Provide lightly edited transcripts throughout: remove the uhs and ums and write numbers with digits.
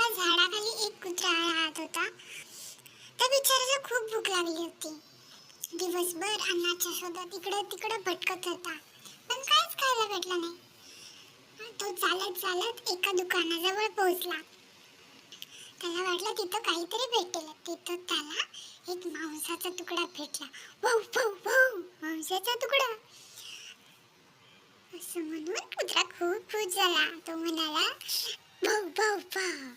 एका झाडाखाली एक कुत्रा राहत होता. त्या बिचाऱ्याला खूप भूक लागली होती. दिवसभर अन्नाच्या शोधात इकडं तिकडं भटकत होता, पण काहीच खायला भेटलं नाही. तो चालत चालत एका दुकानाजवळ पोहोचला. त्याला वाटलं तिथं काहीतरी भेटेल. तिथं त्याला एक मांसाचा तुकडा भेटला. वाव वाव वाव, मांसाचा तुकडा असं म्हणून कुत्रा खूप खुश झाला. तो म्हणाला, भाऊ भाऊ भाऊ,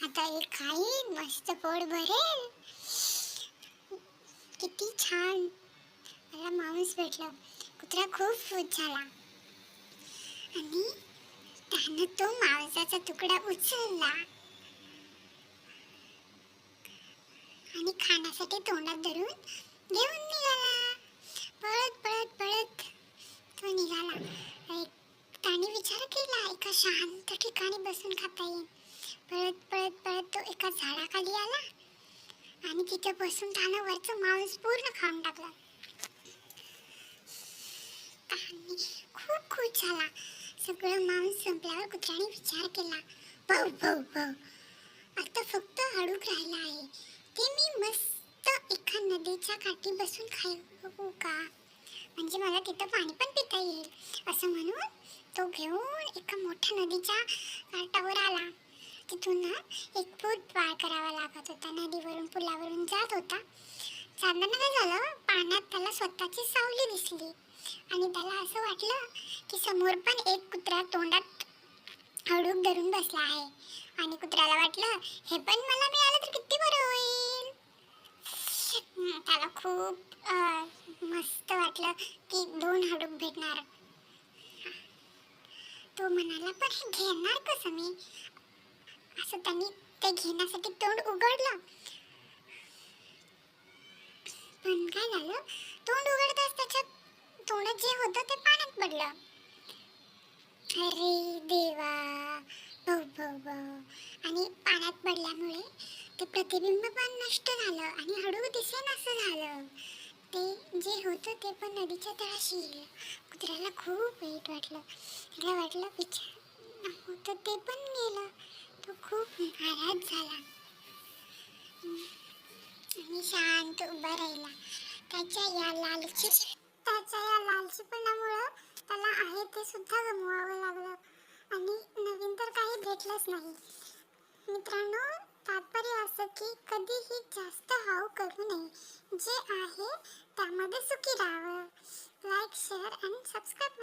आता एक खाईन, मस्त पोट भरेल, किती छान, मला मांस भेटलं. कुत्रा खूप खुश झाला आणि त्यानं तो मांसाचा तुकडा उचलला आणि खाण्यासाठी तोंडात धरून घेऊन निघाला. पळत पळत पळत तो निघाला. त्याने विचार केला, एका शांत ठिकाणी बसून खाता येईल. पळत पळत पळत तो एका झाडाखाली आला आणि तिथे बसून त्यानं वरचं मांस पूर्ण खाऊन टाकलं. त्याने खूप खुश झाला. सगळं मांस संपल्यावर कुत्र्याने विचार केला, भाऊ भाऊ भाऊ, आता फक्त हाडूक राहिला आहे. ते मी मस्त एका नदीच्या काठी बसून खाऊ का, म्हणजे मला तिथं पाणी पण पिता येईल. असं म्हणून तो घेऊन एका मोठ्या नदीच्या काठावर आला. तिथून एक पूल पार करावा लागत होता. नदीवरून पुलावरून जात होता. जाताना काय झालं, पाण्यात त्याला स्वतःची सावली दिसली आणि त्याला असं वाटलं की समोर पण एक कुत्रा तोंडात हडूक धरून बसला आहे. आणि कुत्र्याला वाटलं, हे पण मला मिळालं तर किती बरं होईल. त्याला खूप मस्त वाटलं की 2 हडूक भेटणार. तो म्हणाला, पण हे घेणार कसं मी. असं त्यांनी ते घेण्यासाठी तोंड उघडलं, पण काय झालं, तोंड उघडताच त्याच्या तोंडात जे होतं ते पाण्यात पडलं. अरे देवा, भाऊ भाऊ भाऊ. आणि पाण्यात पडल्यामुळे ते प्रतिबिंब पण नष्ट झालं आणि हडूक दिसेनासं झालं. ते जे होतं ते पण नदीच्या तळाशी गेलं. कुत्र्याला खूप वाईट वाटलं. त्याला वाटलं, बिचारा होतं ते पण गेलं. तो खूप नाराज झाला आणि शांत उभा राहिला. त्याच्या या लालचीपणामुळं त्याला आहे ते सुद्धा गमवावं लागलं आणि नवीन तर काही भेटलंच नाही. मित्रांनो, तात्पर्य असं की कधीही जास्त हाव करू नये. जे आहे त्यामध्ये सुखी राहावं. लाईक, शेअर आणि सबस्क्राईब